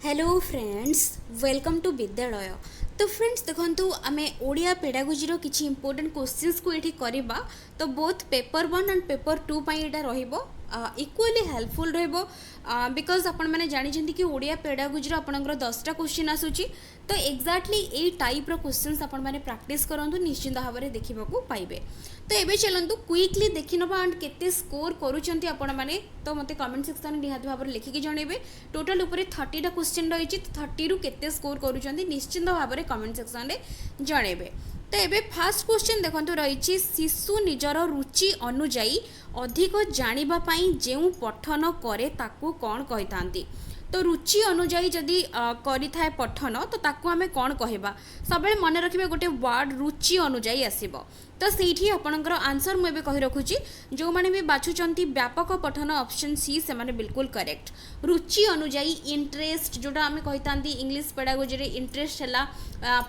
Hello friends, welcome to विद्यालय। तो friends देखंतु आमे ओडिया पेडागोजी रो किछि इंपोर्टेंट क्वेश्चंस को एठी करबा। तो बोथ पेपर 1 एंड पेपर 2 पई एटा रहिबो इक्वली हेल्पफुल रहिबो बिकॉज आपण मैंने जानी कि ओडिया पेडागोजी रो आपनकर 10टा क्वेश्चन आसुची। तो एक्जाक्टली ए टाइप रो क्वेश्चंस आपण माने प्रैक्टिस करंतु निश्चित भाव में देखा पाइबे। तो एबे चलंतु क्विकली देखि नबा एंड केते स्कोर करूचंती आपण माने। तो मते कमेंट सेक्शन में निहात भाव में लिखिकी जणेबे। टोटल ऊपर 30टा क्वेश्चन रही, 30 रु केते स्कोर करूचंती निश्चित भाव में कमेंट सेक्शन में जणेबे। तो एबे फास्ट क्वेश्चन देखंतु रही, शिशु निजर रुचि अनुजाई अधिक जानिबा पई जेउ पठन करे ताकू कोन कहितांती। तो रुचि अनुजाई जदि करि थाए पठन तो ताकू आमे कोन कहबा। सबले मन रखिबे गोटे वर्ड रुचि अनुजाई आसीबो। तो सेठी आपणकर आंसर मुझे कही रखुची। जो मैंने भी बाछुचंती व्यापक पठन ऑप्शन सी से माने बिल्कुल करेक्ट। रुचि अनुजाई इंटरेस्ट जोटा आमे कहितांती इंग्लिश पेडागोजी रे इंटरेस्ट हैला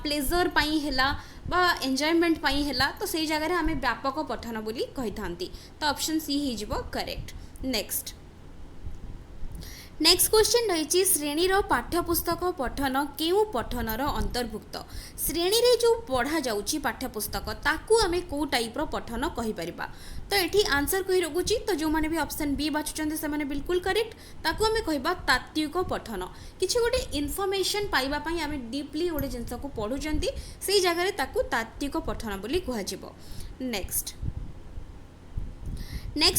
प्लेजर पई हैला बा एंजॉयमेंट पई हैला। तो सेही जगह रे आमे व्यापक पठन बोली कहितांती। तो ऑप्शन सी ही जिवो करेक्ट। नेक्स्ट क्वेश्चन रही, श्रेणीर पाठ्यपुस्तक पठन केउ पठनर अंतर्भुक्त। श्रेणी रे जो पढ़ा जाउची पाठ्यपुस्तक ताकू आमे को टाइप रो पठन कहि परिबा। तो एठी आंसर कहि रखुची। तो जो माने भी ऑप्शन बी बाछुचंते से माने बिल्कुल करेक्ट। ताकू आमे कहबा तात्विक पठन। किछि गोटे इन्फॉर्मेशन पाइबा पई आमे डीपली गोटे जिंस को पढुचंती सेही जगह रे ताकू तात्विक पठन बोली कुहा जिवो। नेक्स्ट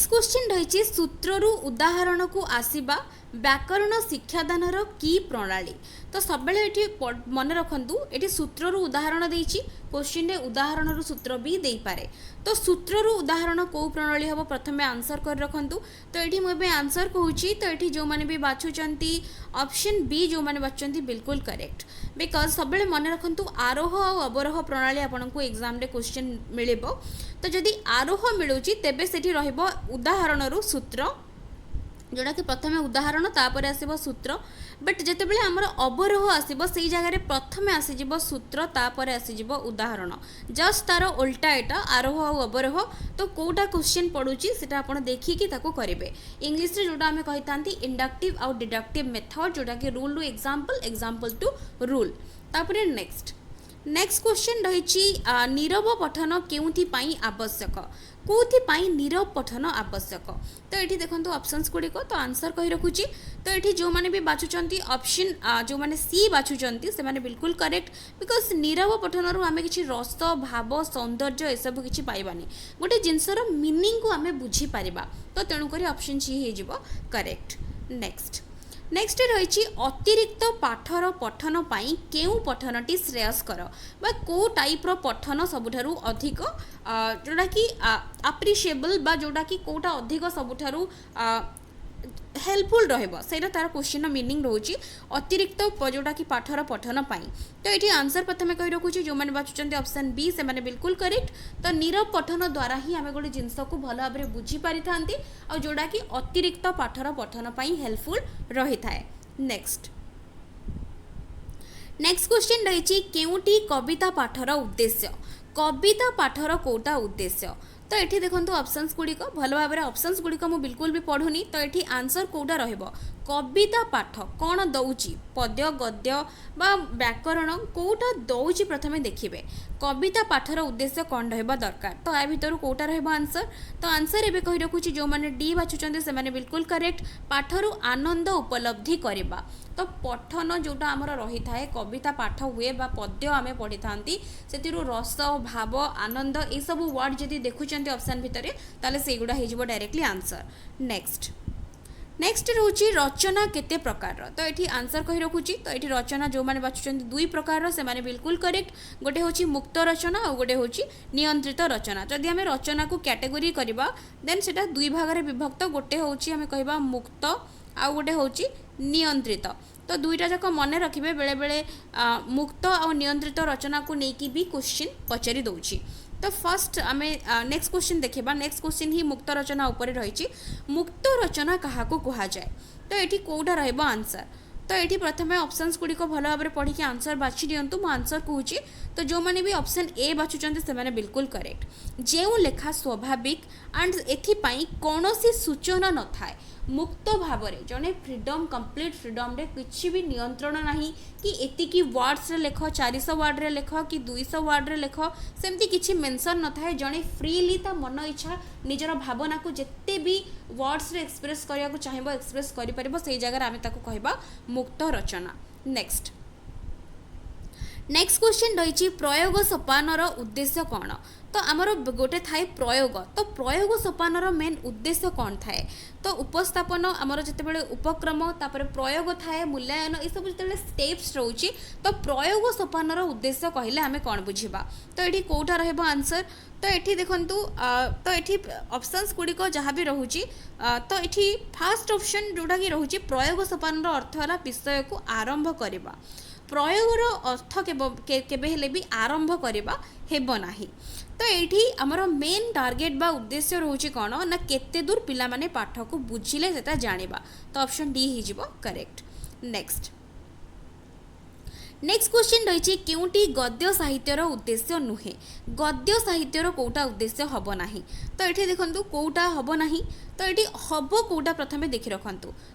क्वेश्चन रही, सूत्रु उदाहरण को आसीबा व्याकरण शिक्षादान की प्रणाली। तो सब ये मन रखु ये सूत्रु उदाहरण देछि क्वेश्चन रे उदाहरण सूत्र भी दे पारे। तो सूत्रु उदाहरण को प्रणाली हम प्रथम आंसर कर रखु। तो ये मुझे आंसर कहूँ। तो ये जो मैंने भी बाछुचंती ऑप्शन बी जो मैंने बाछुचंती बिल्कुल करेक्ट। बिकज सब मन रखु आरोह और अवरोह प्रणाली आपको एग्जाम रे क्वेश्चन मिलिबो। तो जदि आरोह मिलूची तेबे सेठी रहिबो उदाहरण सूत्र जोड़ा कि प्रथम उदाहरण तापर आसीबो सूत्र। बट जेतेबेले हमर अवरोह आसीबो सेही जगह प्रथम आसीजिबो सूत्र तापर आसीजिबो उदाहरण। जस्ट तार उल्टा एटा आरोह और अवरोह। तो कोटा क्वेश्चन पड़ुची सेटा आपण देखिकी ताको करिवे। इंग्लिश रे जोटा हमें कहितांती इंडक्टिव और डिडक्टिव मेथड जोटा कि rule to example example to rule. तापर नेक्स्ट क्वेश्चन रही, नीरव पठन केउथि पाई आवश्यक। कोथि पाई नीरव पठन आवश्यक। तो ये देखो ऑप्शंस गुड़िक। तो आंसर कही रखुची। तो ये जो मैंने भी बाछुचंती ऑप्शन जो मैंने सी बाछुचंती से माने बिल्कुल करेक्ट। बिकज नीरव पठन आम कि रस भाव सौंदर्य एसबू किसी पाइबानी गोटे जिनसर मीनिंग को आम बुझीपर। तो तेणुक ऑप्शन सी हो करेक्ट। नेक्स्ट रही, अतिरिक्त पाठर पठन पाई केउ पठनटी श्रेयस्कर बा को टाइप रो पठन सबुठारु अधिक जोटा कि अप्रिशिएबल बा जोटा कि कोटा अधिक सबुठारु हेल्पफुल रहबो सेटा तार क्वेश्चन मीनिंग रोची अतिरिक्त जोटा कि पाठर पठन पाई। तो ये आंसर प्रथम कही रखुची। जो मैंने बाछुचंती ऑप्शन बी से माने बिल्कुल करेक्ट। तो नीरव पठन द्वारा ही आम गोटे जिनस को भल भाव में बुझी पारि थांती और जोटा कि अतिरिक्त पाठर पठन पाई हेल्पफुल रही थाए। नेक्स्ट क्वेश्चन रही, केउटी कविता पाठर उद्देश्य। कविता पाठर कोटा उद्देश्य। तो ये देखो ऑप्शंस गुड़िक भल भाव में ऑप्शंस गुड़िक मु बिल्कुल भी पढ़ुनी। तो ये आंसर कोटा रहिबो कविता पाठ कौन दौची पद्य गद्य बा व्याकरण कोटा दौची प्रथमे देखिए कविता पाठर उद्देश्य कौन रहिबा दरकार। तो या भितर कोटा रहिबा आंसर। तो आंसर एबे कहि रखुची जो माने डी बाछुचंते से माने बिल्कुल करेक्ट। पाठरु आनंद उपलब्धि करबा। तो पठन जोटा आमर रही थाए कविता पाठ हुए बा पद्य आमे पढ़ी थांती सेतिरु रस भाव आनंद ए सब वर्ड जदि देखुचंती ऑप्शन भितर ताले सेगुडा हे जिवो डायरेक्टली आंसर। नेक्स्ट रोची रचना केते प्रकार। तो ये आंसर कही रखुची। तो ये रचना जो मैंने बाछुचंती दुई प्रकार से माने बिल्कुल करेक्ट। गोटे होची मुक्त रचना और गोटे होची नियंत्रित रचना। जदि आमे रचना को कैटेगरी करबा देन सेटा दुई भाग रे विभक्त। गोटे होची आमे कहबा मुक्त आ गोटे होची नियंत्रित। तो दुईटा जाक मन रखिबे बेले बेले मुक्त और नियंत्रित रचना को लेकिन भी क्वेश्चन पचारि दउची। तो फर्स्ट आमे नेक्स्ट क्वेश्चन देखिबा। नेक्स्ट क्वेश्चन ही मुक्त रचना ऊपर रही। मुक्त रचना कहा को कहा जाए। तो ये कोटा रहबो आंसर। तो ये प्रथम ऑप्शंस गुड़िक भल भाव में पढ़ी आंसर बाछि दियंतु। मु आंसर कहूँ। तो जो मैंने भी ऑप्शन ए बाछुचंते से माने बिल्कुल करेक्ट। जेउ लेखा स्वाभाविक एंड एथि पई कोनोसी सूचना न थाए मुक्त भाव में जड़े फ्रीडम कंप्लीट फ्रीडम रे किसी भी नियंत्रण नहीं कि एतिकी वर्ड्स रे लेख 400 वर्ड रे लेख कि 200 वर्ड रे लेख सेमती किसी मेंशन न थाए जड़े फ्रीली ता मन इच्छा निजर भावना को जिते भी वर्ड्स रे एक्सप्रेस करिया को चाहिबो एक्सप्रेस करि परिबो सेही जगह आमे ताको कहबा मुक्त रचना। नेक्स्ट क्वेश्चन रही प्रयोग सोपानर उद्देश्य कौन। तो आमर गोटे थाए प्रयोग तो प्रयोग सोपानर मेन उद्देश्य कौन थाए तो उपस्थापन आमर जितेबाला उपक्रम तापर प्रयोग थाए मूल्यांकन ये सब जो स्टेप्स रोचे तो प्रयोग सोपानर उद्देश्य कहले आमे कौन बुझिबा तो ये कौटा रहबो आंसर। तो ये देखु तो ये ऑप्शंस गुड़िक जहाँ भी रोचे तो ये फास्ट ऑप्शन जोटा कि रोचे प्रयोग सोपानर अर्थ है विषय को आरंभ करवा प्रयोगर अर्थ केबे हेले भी आरंभ करवा हेब नाही। तो ये आमर मेन टार्गेट बा उद्देश्य रोचे कौन ना केते दूर पिला माने पाठ को बुझिले सेटा जानिबा तो ऑप्शन डी ही जिवो करेक्ट। नेक्स्ट क्वेश्चन रही क्योंटी गद्य साहित्यर उद्देश्य नुहे गद्य साहित्यर कौटा उद्देश्य हम ना तो ये देखो कौटा हम ना तो ये हम कौटा प्रथम देखी रखु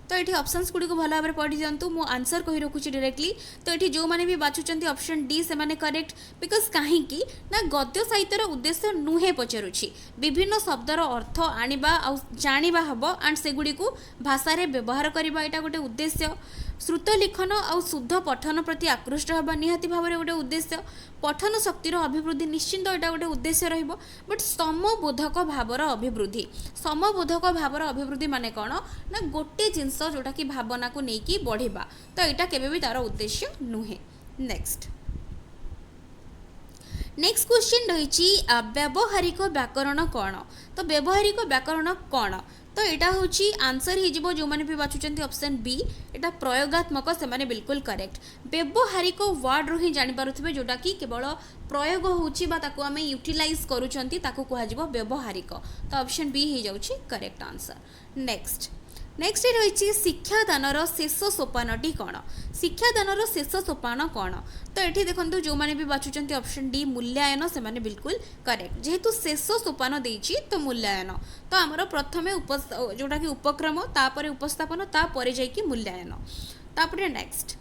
तो ये ऑप्शंस गुड़ी को भल भाव पढ़ी दिंतु मु आंसर कही रखुची डायरेक्टली तो ये जो मैंने भी बाछुंट ऑप्शन डी से माने करेक्ट बिकज कहीं ना गद्य साहित्यर उद्देश्य नुहे पचारुछि विभिन्न शब्दर अर्थ आनिबा आ जानिबा हबो एंड सेगुडी को भाषा रे व्यवहार करबा एटा गोटे उद्देश्य श्रुत लिखन आ शुद्ध पठन प्रति आकृष्ट हवा निहाती भाव में गोटे उद्देश्य पठन शक्तिर अभिवृद्धि निश्चिंत यहाँ गोटे उद्देश्य रहिबो बट समबोधक भावर अभिवृद्धि समबोधक भावर अभिवृद्धि माने कौन ना गोटे जिनस जोटा कि भावना को लेकिन बढ़िबा तो यहाँ केबे भी तार उद्देश्य नुहे। नेक्स्ट क्वेश्चन रही व्यावहारिक व्याकरण कौन तो व्यावहारिक व्याकरण कौन तो यहाँ हूँ आंसर हो जो मैंने भी बाछुंट ऑप्शन बी एटा प्रयोगात्मक से माने बिल्कुल करेक्ट व्यावहारिक वर्ड रू ही जानीपे जोटा कि केवल प्रयोग होमें यूटिलाइज करुँच व्यावहारिक तो ऑप्शन बी हो जाऊँ करेक्ट आंसर। नेक्स्ट रही शिक्षादानर शेष सोपानटी कौन शिक्षादानर शेष सोपान कौन तो ये देखो जो मैंने भी बाछुंट ऑप्शन डी मूल्यांकन से माने बिल्कुल करेक्ट जेहेतु शेष सोपान देइछि तो मूल्यांकन तो आमर प्रथमे जोटा कि उपक्रम तापर उपस्थापन तापर जाइकी मूल्यांकन तापर नेक्स्ट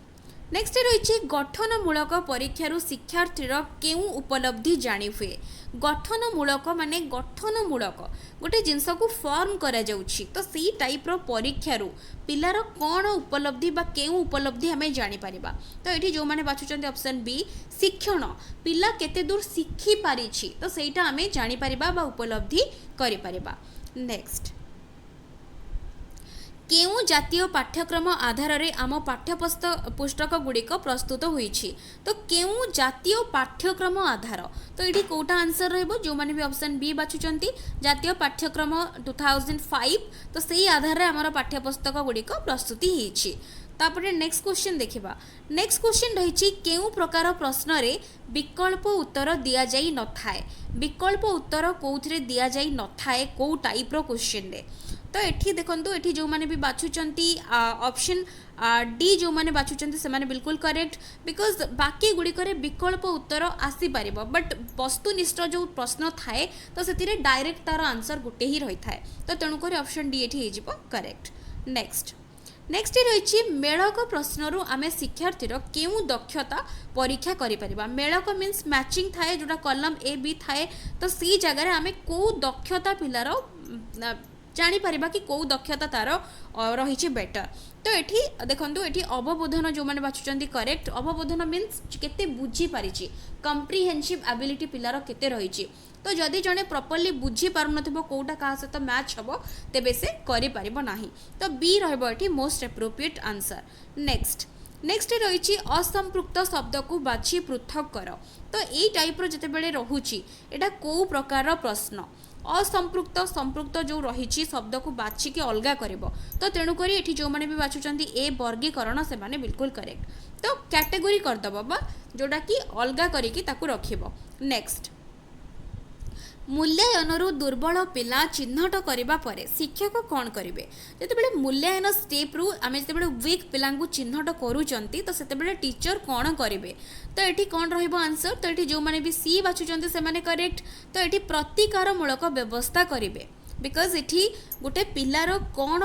रही गठनमूलक परीक्षार शिक्षार्थीर केउ उपलब्धि जानी हुए गठनमूलक माने गठनमूलक गोटे जिनस को फॉर्म करा जाउछि तो सी टाइप रो परीक्षारू पिलार कौन उपलब्धि बा केउ उपलब्धि हमें जानी परिबा तो ये जो मैंने बाछुंट ऑप्शन बी शिक्षण पिला केते दूर शिखी पारिछि तो सेटा हमें जानी परिबा बा उपलब्धि करि परिबा। नेक्स्ट केउ जातीय पाठ्यक्रम आधार रे आम पाठ्यपुस्तक गुड़िक प्रस्तुत होईछि तो केउ जातीय पाठ्यक्रम आधार तो ये कौटा आंसर रहिबो जो माने भी ऑप्शन बी बाछुचंती जातीय पाठ्यक्रम 2005 तो सही आधार रे आमर पाठ्यपुस्तक गुड़िक प्रस्तुति होईछि। तापरे नेक्स्ट क्वेश्चन देखिबा नेक्स्ट क्वेश्चन रही केउ प्रकार प्रश्न रे विकल्प उत्तर दिया जाई न थाए विकल्प उत्तर कोउथरे दिया जाई न थाए को टाइप रो क्वेश्चन रे तो ये देखो ये जो मैंने भी बाछुंट ऑप्शन डी जो मैंने बाछुंट से माने बिल्कुल करेक्ट बिकज बाकी गुड़िक विकल्प उत्तर आसी पार बट वस्तुनिष्ठ जो प्रश्न थाए तो से डायरेक्ट तार आंसर गोटे ही रही थाए तो तेणुक ऑप्शन डी ये करेक्ट। नेक्स्ट रही मेलक प्रश्न आम शिक्षार्थीर केउ दक्षता परीक्षा करिपरिबा मेलक मीन्स मैचिंग थाए जोटा कलम ए बी थाए तो सी जगह आम कौ दक्षता पिलार जानी परिबा कि कौ दक्षता तार रही बेटर तो ये देखो ये अवबोधन जो मैंने बाछुंट करेक्ट अवबोधन मीन्स केते बुझी पारिछि कम्प्रिहेन्सिव एबिलिटी पिलार केते रही तो जदि जड़े प्रॉपर्ली बुझी पार नथिबो कोउटा का सहित मैच हबो तेबे से करि परिबो नाही तो बी रहबो एठी मोस्ट एप्रोप्रिएट आंसर। नेक्स्ट रही असंपृक्त शब्द को बाछि पृथक कर तो यही टाइप रो जते बेले रहुछि एटा को प्रकार प्रश्न असंपृक्त संपृक्त जो रही शब्द को बाछिकी अलग कर तो तेणुक ये जो मैंने भी बाछुंट ए वर्गीकरण से माने बिल्कुल करेक्ट तो कैटेगोरी करदब बा जोटा कि अलग करके रखिब। नेक्स्ट मूल्यांकन दुर्बल पिला चिन्हट करबा परे शिक्षक कौन करेंगे जिते मूल्यांकन स्टेप रु आम जो वीक पिला चिन्हट करूचंती तो से टीचर कौन करेंगे तो ये कौन रहिबो आंसर तो ये जो मैंने भी सी बाछुंट से माने करेक्ट तो ये प्रतिकारमूलक व्यवस्था करेंगे बिकज एठी गोटे पिलार कौन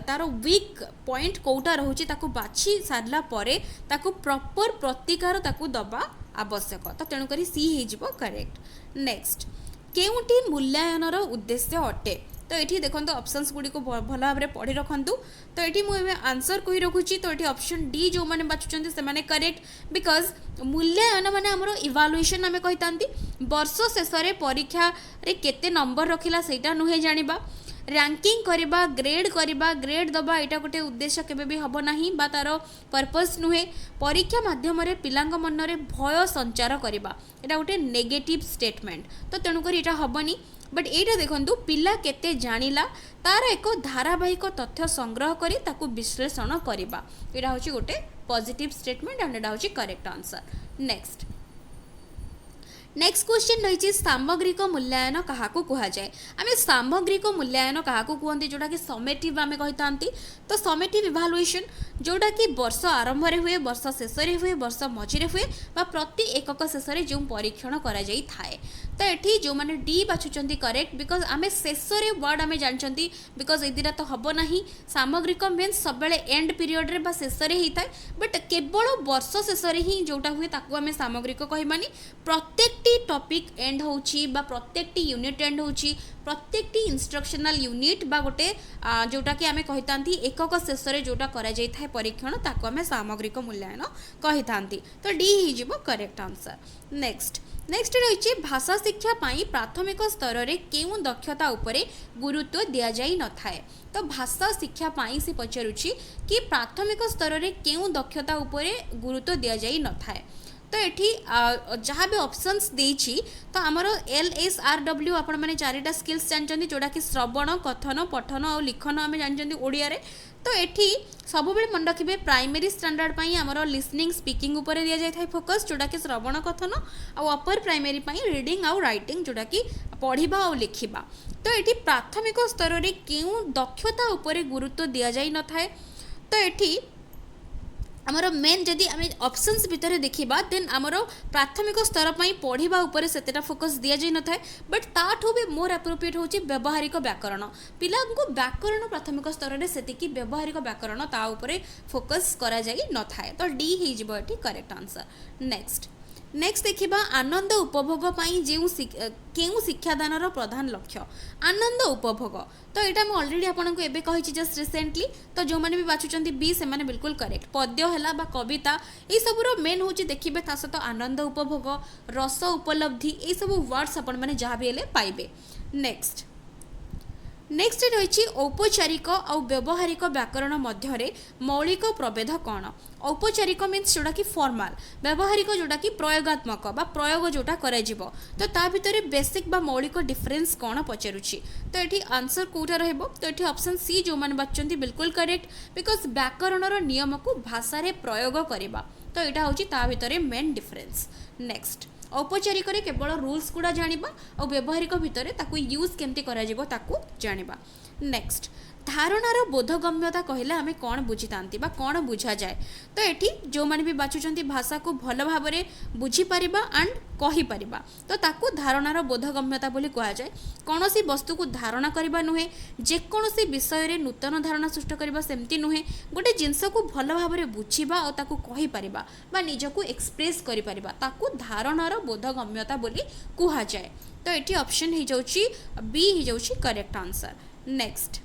तार वीक पॉइंट कौटा रोचे ताकू बाछि सारला परे ताकू प्रॉपर प्रतिकार ताकू दबा आवश्यक तो तेणुक सी हो करेक्ट नेक्स्ट केउटी मूल्यांकन उद्देश्य अटे तो ये देखो ऑप्शंस गुड़ी को भल भाव में पढ़ी रखु तो ये मुझे आंसर कही रखुची तो ये ऑप्शन डी जो मैंने बाछुं से करेक्ट बिकज मूल्यांकन माने आमर इवालुएशन आम कही वर्ष शेष परीक्षा रे केते नंबर रखिला सेटा नुहे जानिबा रैंकिंग करबा ग्रेड दबा यहाँ गोटे उद्देश्य केबे भी हबो नाही बा तार पर्पस नुहे परीक्षा माध्यम रे पिलांग मन रे भय संचार करबा एटा गोटे नेगेटिव स्टेटमेंट तो तेणुकर यहाँ हबनी बट यहाँ देखो पिला केते जानिला तार एक धारावाहिक तथ्य संग्रह करी ताकू विश्लेषण करबा यहाँ हूँ गोटे पॉजिटिव स्टेटमेंट एंड यहाँ हूँ करेक्ट आंसर नेक्स्ट क्वेश्चन रही सामग्रिक मूल्यांकन क्या कह जाए आम सामग्रिक मूल्यांकन क्या कहते जोटा कि समेटिव आम कही तो समेटिव इभालुएशन जोटा कि वर्ष आरंभ हुए वर्ष शेष हुए वर्ष मझिरे हुए प्रति एकक शेष जो परीक्षण कराए तो ये जो मैंने डी बाछुं करेक्ट बिकज आम शेष वर्ड आम जानते बिकज ये तो हम ना सामग्रिक मीन्स सब एंड पीरियड रे शेष होता है बट केवल वर्ष शेष ही जोटा हुए ताकू आम सामग्रिक कहबानी प्रत्येक टॉपिक एंड होची बा प्रत्येक यूनिट एंड होची प्रत्येक इंस्ट्रक्शनल यूनिट बा गोटे जोटा कि आम कही एकक शेष जोटा करा जाय थाए परीक्षण ताकू आम सामग्रिक मूल्यांकन कही तो डी हो करेक्ट आंसर नेक्स्ट रही भाषा शिक्षा पाई प्राथमिक स्तर रे केउ दक्षता उपरे गुरुत्व दिया जाई न थाए तो भाषा शिक्षा पाई से पचारुची कि प्राथमिक स्तर रे केउ दक्षता उपरे गुरुत्व दिया जाई न थाए तो ये जहाँ भी ऑप्शंस देछि तो आमर LSRW आपण मैंने चारिटा स्किल्स जानते जोटा कि श्रवण कथन पठन और लिखन आम जानते ओडिया रे तो ये सब मन रखिए प्राइमरी स्टैंडर्ड पाई आमर लिसनिंग स्पीकिंग उपर दि जाए फोकस जोटा कि श्रवण कथन और अपर प्राइमरी पाई रीडिंग आउ राइटिंग जोटा कि पढ़ा और लिखा तो ये प्राथमिक स्तर में क्यों दक्षता उपरे गुरुत्व दि जाए न थाए तो ये आमर मेन जदि आम ऑप्शंस भितर देखा देन आमर प्राथमिक स्तर पर पढ़ा उपरे सेतेटा फोकस दि जाए न थाए बट ताठू भी मोर एप्रोप्रिएट होची व्यवहारिक व्याकरण पिला को व्याकरण प्राथमिक स्तर में सेतिकी व्यवहारिक व्याकरण ता उपरे फोकस करा जाई न थाए तो डी ही जिवो एठी करेक्ट आंसर नेक्स्ट देखिबा आनंद उपभोग पाई जेउ केउ शिक्षादानर प्रधान लक्ष्य आनंद उपभोग तो यहाँ मुझे अलरेडी आपको एबे कही जस्ट रिसेंटली तो जो मैंने भी बाछुंट बी से माने बिल्कुल करेक्ट पद्य है बा कविता ये सबूर मेन हूँ देखिए ता सहित आनंद उपभोग रस उपलब्धि ये सब वर्ड्स आपण मैंने जहाँ भी हेले पाइबे नेक्स्ट रही औपचारिक और व्यवहारिक व्याकरण मध्य मौलिक प्रभेद कौन औपचारिक मीन्स जोटा कि फॉर्माल व्यवहारिक जोटा कि प्रयोगात्मक बा प्रयोग जोटा करा जिवो तो ता भितर बेसिक बा मौलिक डिफरेंस कौन पचारुछि तो ये आंसर कोटा रहबो तो ये ऑप्शन सी जो मैंने बाछुंती बिल्कुल करेक्ट बिकज व्याकरणर नियम को भाषा रे प्रयोग करबा तो यहाँ हूँ ता भितर मेन डिफरेंस नेक्स्ट औपचारिक केवल रूल्स गुड़ा जानिबा और व्यवहारिक भितर ताकू यूज केमती करा जिवो ताकू जानिबा नेक्स्ट धारणार बोधगम्यता कहले आम कौन बुझी था कौन बुझा जाए तो ये जो मैंने भी बाछुंट भाषा को भल भाव में बुझीपर एंड कहीपर तो ताकू धारणार बोधगम्यता बोली कह जाए कौन सी वस्तु को धारणा करबा नुहे जेकोसी विषय रे नूतन धारणा सृष्टि करबा सेमती नुहे गोटे जिनस को भल भाव में बुझीबा और ताकू कहीपर बा निजको एक्सप्रेस करिपरिबा ताकू धारणार बोधगम्यता बोली कह जाए तो ये ऑप्शन हो जाउची बी हो जाउची करेक्ट आंसर नेक्स्ट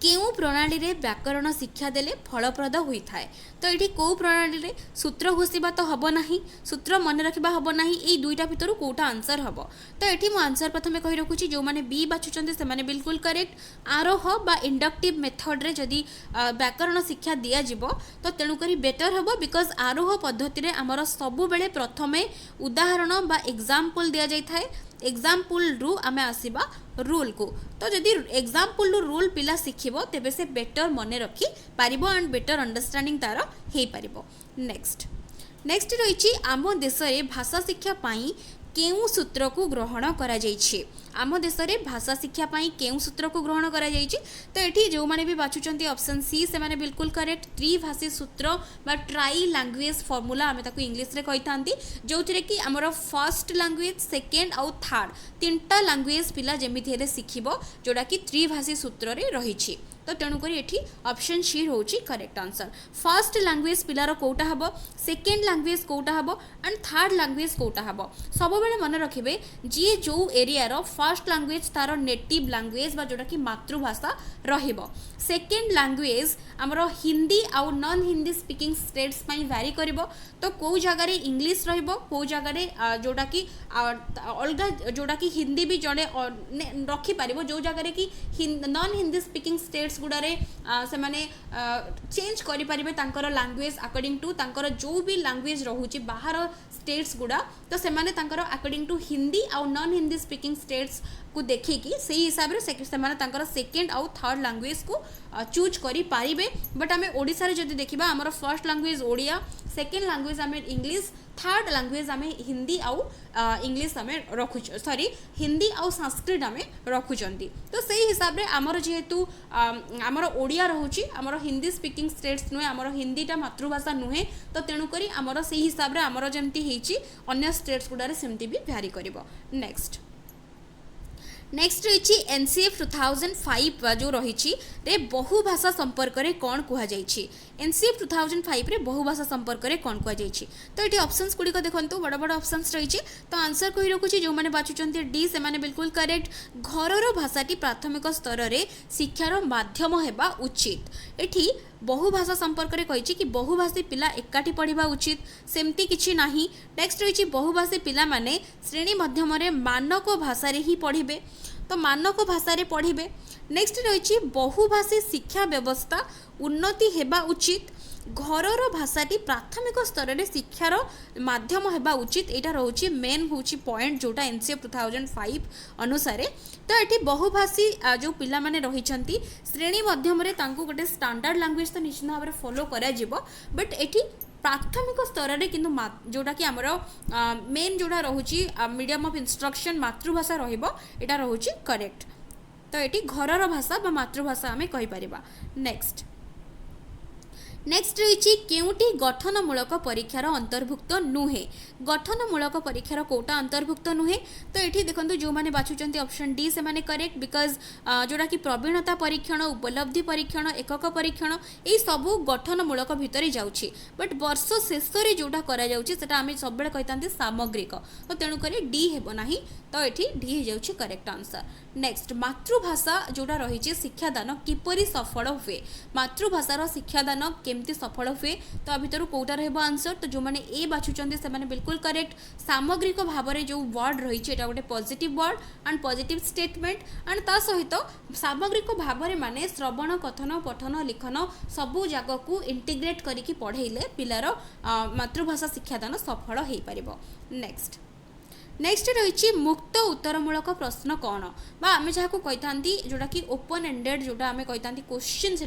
केउ प्रणाली रे व्याकरण शिक्षा देले फलप्रद होता है तो ये कौ प्रणाली रे सूत्र घोषिबा तो हम ना सूत्र मन रखा हम ना ये दुईटा भितर कौटा आंसर हम तो ये मु आंसर प्रथम कही रखुची जो मैंने बी बाछुंट से बिल्कुल करेक्ट आरोह बा इंडक्टिव मेथड रे जदि व्याकरण शिक्षा दि जाव तो तेणुक बेटर हम बिकज आरोह पद्धति रे आमर सबु बेले प्रथमे उदाहरण बा एग्जाम्पल दि जाए एग्जाम्पल रु आमे आसीबा रूल को तो जदि एग्जाम्पल रूल पिला शिखिबो तेबे से बेटर मने रखी पारिबो एंड बेटर अंडरस्टैंडिंग तार हेई पारिबो नेक्स्ट रही आम देश रे भाषा शिक्षा पाई केउ सूत्र को ग्रहण करा जाइछि आम देश में भाषा शिक्षा पाई केउ सूत्र को ग्रहण करा जाइछि तो एठी जो माने भी बाछुचंती ऑप्शन सी से माने बिल्कुल करेक्ट त्रिभाषी सूत्र बा ट्राई लैंग्वेज फार्मूला आमे ताको इंग्लिश रे कहितांती जोथिरे कि हमर फर्स्ट लैंग्वेज सेकेंड आउ थर्ड तीनटा लैंग्वेज पिला जेमिति हेले सिखिबो जोडा कि त्रिभाषी सूत्र रे रहिछि तो तेणुक ये ऑप्शन सी होची करेक्ट आंसर फर्स्ट लैंग्वेज पिलार कोटा हम सेकेंड लैंग्वेज कोटा हम एंड थर्ड लैंग्वेज कोटा हम सब बेले मन रखिए जी जो एरिया फर्स्ट लैंग्वेज तार नेटिव लैंग्वेज बा जोटा कि मातृभाषा रहिबो सेकेंड लैंग्वेज आमर हिंदी आउ नॉन हिंदी स्पीकिंग स्टेट्स पाई वैरी करिबो तो को जगह इंग्लिश रहिबो को जगह जोटा कि अलग जोटा कि हिंदी भी जड़े रखी पारिबो जो जगह कि नॉन हिंदी स्पीकिंग स्टेट्स गुडारे से माने चेंज करि परिबे तांकर लैंग्वेज अकॉर्डिंग टू तांकर जो भी लैंग्वेज रहुची बाहर स्टेट्स गुडा तो से माने तांकर अकॉर्डिंग टू हिंदी आउ नॉन हिंदी स्पीकिंग स्टेट्स को देखिकी से हिसाब से सेकेंड आउ थर्ड लैंग्वेज को चूज करि पारिबे बट आमे ओडिसा रे जदि देखिबा हमर first language Odia second language आमे इंग्लिश थर्ड लैंग्वेज आमे हिंदी आउ इंग्लिश आमे रखु सॉरी हिंदी आउ संस्कृत आमे रखुचंती तो से हिसाब रे हमर जेहेतु हमर ओडिया रहउची हमर हिंदी स्पीकिंग स्टेट्स नुहे हमर हिंदीटा मातृभाषा नुहे तो तेणु करी हमर से हिसाब रे हमर जेमती हेची अन्य स्टेट्स गुडारे सेमती भी भ्यारी करिवो नेक्स्ट रही एनसीएफ 2005 जो रही रे बहुभाषा संपर्क में कौन कहुई एनसीएफ 2005 रे बहुभाषा संपर्क में कौन कहुई तो ये ऑप्शंस गुड़िक देखो बड़ बड़ ऑप्शंस रही तो आंसर कही रखुच्छी जो मैंने बाछुंट डी से माने बिल्कुल करेक्ट घरर भाषाटी प्राथमिक स्तर में शिक्षार माध्यम होगा उचित एठी बहुभाषा संपर्क में कही कि बहुभाषी पिला एकाठी पढ़ा उचित सेमती किछि नाही नेक्स्ट रही बहुभाषी पिला माने श्रेणी मध्यम मानक भाषा ही पढ़े तो मानक भाषा पढ़े नेक्स्ट रही बहुभाषी शिक्षा व्यवस्था उन्नति हेबा उचित घरर भाषाटी प्राथमिक स्तर में शिक्षार माध्यम होगा उचित यहाँ रोचे मेन हूँ पॉइंट जोटा एनसीएफ 2005 अनुसार तो ये बहुभाषी जो पिला माने रही श्रेणी मध्यम गोटे स्टैंडर्ड लैंग्वेज तो निश्चित भाव में फॉलो करा बट ये प्राथमिक स्तर में किंतु जोटा कि आमर मेन जोटा रोचे मीडियम ऑफ इंस्ट्रक्शन मातृभाषा रहा रोचे करेक्ट तो ये घरर भाषा बा मातृभाषा आम कहीपर नेक्स्ट रही केउटी गठनमूलक परीक्षार अंतर्भुक्त नुहे गठनमूलक परीक्षार कोटा अंतर्भुक्त नुहे तो ये देखो जो मैंने बाछुंट ऑप्शन डी से माने करेक्ट बिकज जोटा कि प्रवीणता परीक्षण उपलब्धि परीक्षण एकक परीक्षण ये सबू गठनमूलक भितर जाउछि बट वर्ष शेष में जोटा करा जाउछि सेटा आमे सब बेले कहितांती सामग्रिक तो तेणुक डी हेबो नाही तो ये डी हो करेक्ट आंसर नेक्स्ट मातृभाषा जोटा रही शिक्षादान किपरि सफल हुए मातृभाषार शिक्षादान केमती सफल हुए तो भितर कौटा रहिबो आंसर तो जो मैंने ए बाछुचंती से माने बिल्कुल करेक्ट सामग्रिक भाव में जो वर्ड रही है गोटे positive word and positive statement and ता सहित सामग्रिक भाव में माने श्रवण कथन पठन लिखन सबू जगह को इंटीग्रेट करके पढ़ेले पिलार मातृभाषा शिक्षादान सफल हो पारिबो नेक्स्ट रही मुक्त उत्तरमूलक प्रश्न कौन बा आम जहाँ को कही जोटा कि ओपन एंडेड जोटा आम कही क्वेश्चन से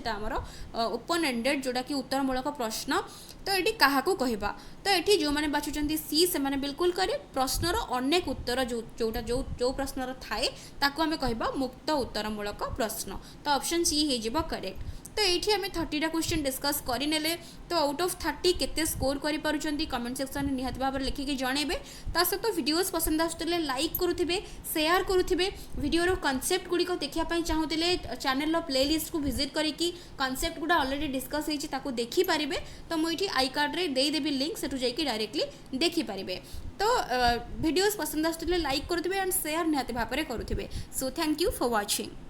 ओपन एंडेड जोटा कि उत्तरमूलक प्रश्न तो ये क्या कहवा तो ये जो मैंने बाछुंट सी से माने बिल्कुल करे प्रश्नर अनेक उत्तर जोटा जो प्रश्नर थाए ताको आम कहवा मुक्त उत्तरमूलक प्रश्न तो ऑप्शन सी हो करेक्ट तो ये आम 30टा क्वेश्चन डिस्कस करें तो आउट ऑफ 30 केते स्कोर करें कमेंट सेक्शन में निहाती भाव में लिखिकी जनइबे ता सहित वीडियोस पसंद आसुले लाइक करुथिबे शेयर करुथिबे वीडियोर कॉन्सेप्ट गुड़िक देखिए चाहूले चैनल प्लेलिस्ट को विजिट करके कॉन्सेप्ट गुड़ा ऑलरेडी डिस्कस होती ताको देखी पारिबे तो मुझे आई कार्ड रे देदेवी लिंक सेठू जाइए डायरेक्टली देखिपारे तो वीडियोस पसंद आसुले लाइक करुथिबे एंड शेयर निहाती भाव में करुथिबे so thank you for watching.